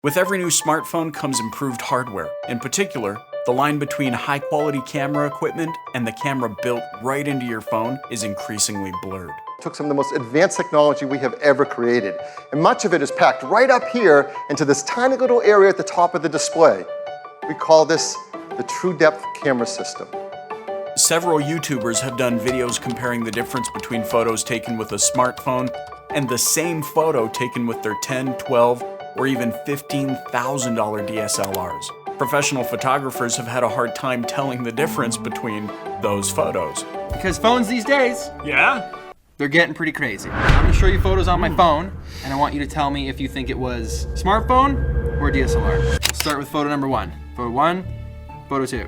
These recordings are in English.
With every new smartphone comes improved hardware. In particular, the line between high-quality camera equipment and the camera built right into your phone is increasingly blurred. Took some of the most advanced technology we have ever created, and much of it is packed right up here into this tiny little area at the top of the display. We call this the True Depth camera system. Several YouTubers have done videos comparing the difference between photos taken with a smartphone and the same photo taken with their $10, $12, or even $15,000 DSLRs. Professional photographers have had a hard time telling the difference between those photos. Because phones these days, Yeah? they're getting pretty crazy. I'm gonna show you photos on my phone, and I want you to tell me if you think it was smartphone or DSLR. We'll start with photo number one. Photo one, photo two.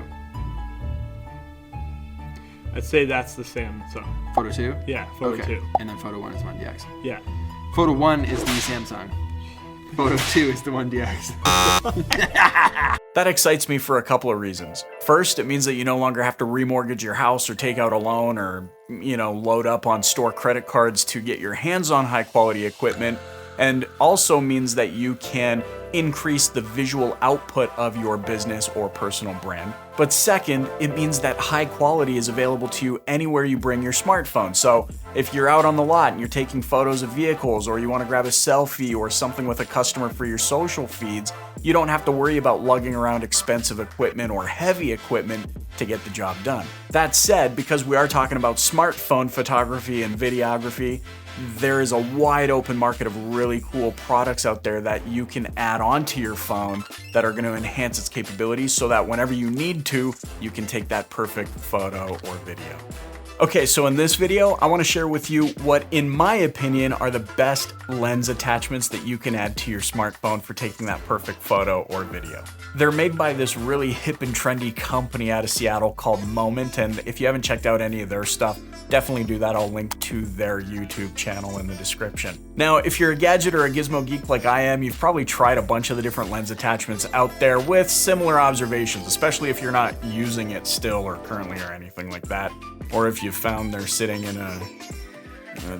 I'd say that's the Samsung. Photo two? Yeah, photo two. And then photo one is 1DX. Yeah. Photo one is the Samsung. Photo two is the 1DX. That excites me for a couple of reasons. First, it means that you no longer have to remortgage your house or take out a loan or, load up on store credit cards to get your hands on high quality equipment, and also means that you can increase the visual output of your business or personal brand. But second, it means that high quality is available to you anywhere you bring your smartphone. So if you're out on the lot and you're taking photos of vehicles, or you want to grab a selfie or something with a customer for your social feeds, you don't have to worry about lugging around expensive equipment or heavy equipment to get the job done. That said, because we are talking about smartphone photography and videography, there is a wide open market of really cool products out there that you can add onto your phone that are going to enhance its capabilities so that whenever you need to, you can take that perfect photo or video. Okay, so in this video, I want to share with you what, in my opinion, are the best lens attachments that you can add to your smartphone for taking that perfect photo or video. They're made by this really hip and trendy company out of Seattle called Moment, and if you haven't checked out any of their stuff, definitely do that. I'll link to their YouTube channel in the description. Now, if you're a gadget or a gizmo geek like I am, you've probably tried a bunch of the different lens attachments out there with similar observations, especially if you're not using it still or currently or anything like that. Or if you found they're sitting in a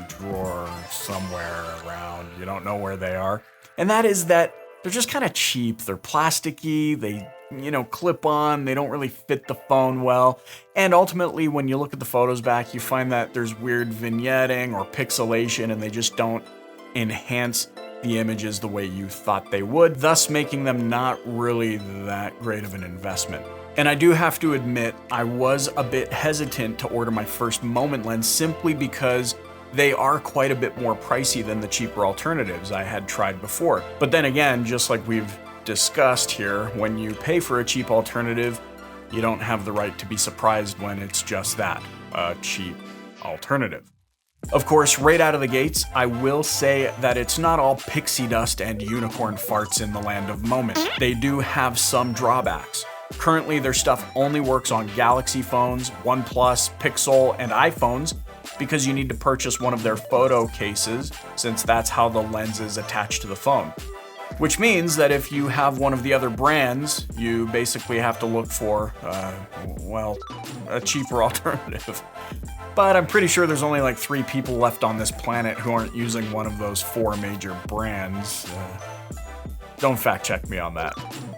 drawer somewhere around, you don't know where they are. And that is that they're just kind of cheap. They're plasticky, they clip on, they don't really fit the phone well. And ultimately, when you look at the photos back, you find that there's weird vignetting or pixelation, and they just don't enhance the images the way you thought they would, thus making them not really that great of an investment. And I do have to admit, I was a bit hesitant to order my first Moment lens simply because they are quite a bit more pricey than the cheaper alternatives I had tried before. But then again, just like we've discussed here, when you pay for a cheap alternative, you don't have the right to be surprised when it's just that, a cheap alternative. Of course, right out of the gates, I will say that it's not all pixie dust and unicorn farts in the land of Moment. They do have some drawbacks. Currently, their stuff only works on Galaxy phones, OnePlus, Pixel, and iPhones because you need to purchase one of their photo cases, since that's how the lens is attached to the phone. Which means that if you have one of the other brands, you basically have to look for, a cheaper alternative. But I'm pretty sure there's only like 3 people left on this planet who aren't using one of those 4 major brands. Don't fact check me on that.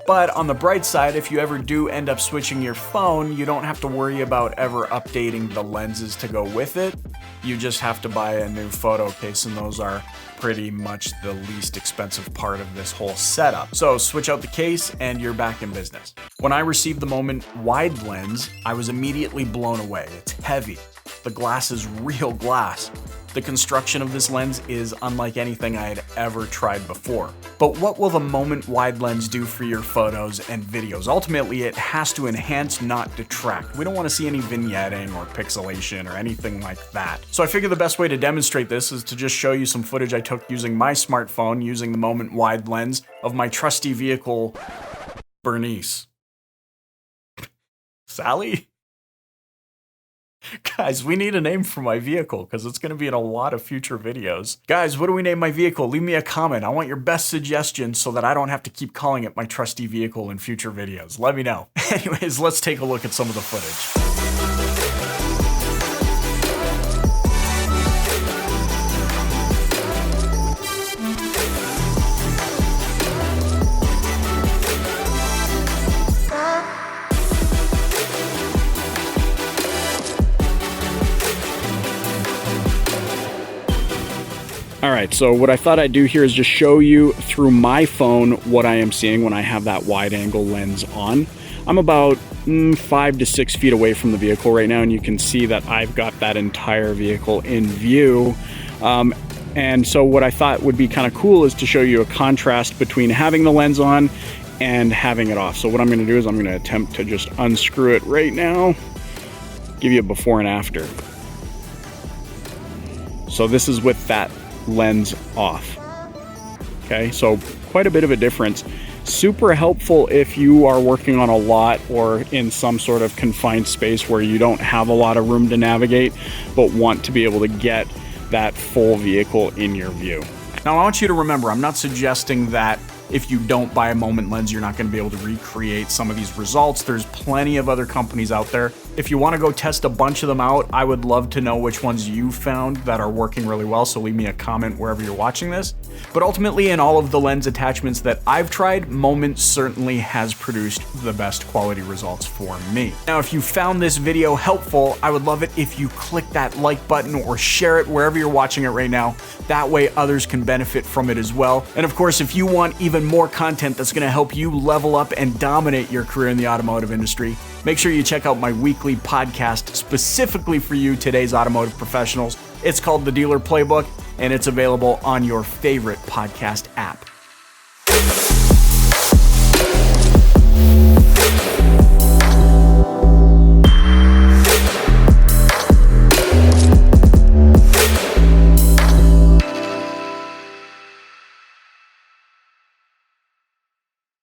But on the bright side, if you ever do end up switching your phone, you don't have to worry about ever updating the lenses to go with it. You just have to buy a new photo case, and those are pretty much the least expensive part of this whole setup. So switch out the case and you're back in business. When I received the Moment wide lens, I was immediately blown away. It's heavy. The glass is real glass. The construction of this lens is unlike anything I had ever tried before. But what will the Moment wide lens do for your photos and videos? Ultimately, it has to enhance, not detract. We don't want to see any vignetting or pixelation or anything like that. So I figured the best way to demonstrate this is to just show you some footage I took using my smartphone using the Moment wide lens of my trusty vehicle, Bernice. Sally? Guys, we need a name for my vehicle because it's going to be in a lot of future videos. Guys, what do we name my vehicle? Leave me a comment. I want your best suggestions so that I don't have to keep calling it my trusty vehicle in future videos. Let me know. Anyways, let's take a look at some of the footage. right, so what I thought I'd do here is just show you through my phone what I am seeing when I have that wide angle lens on. I'm about 5 to 6 feet away from the vehicle right now, and you can see that I've got that entire vehicle in view. And so what I thought would be kind of cool is to show you a contrast between having the lens on and having it off. So what I'm going to do is I'm going to attempt to just unscrew it right now, give you a before and after. So this is with that lens off. Okay, so quite a bit of a difference. Super helpful if you are working on a lot or in some sort of confined space where you don't have a lot of room to navigate, but want to be able to get that full vehicle in your view. Now I want you to remember, I'm not suggesting that if you don't buy a Moment lens, you're not going to be able to recreate some of these results. There's plenty of other companies out there. If you want to go test a bunch of them out, I would love to know which ones you found that are working really well, so leave me a comment wherever you're watching this. But ultimately, in all of the lens attachments that I've tried, Moment certainly has produced the best quality results for me. Now, if you found this video helpful, I would love it if you click that like button or share it wherever you're watching it right now. That way others can benefit from it as well. And of course, if you want even more content that's going to help you level up and dominate your career in the automotive industry, make sure you check out my weekly podcast specifically for you, today's automotive professionals. It's called The Dealer Playbook, and it's available on your favorite podcast app.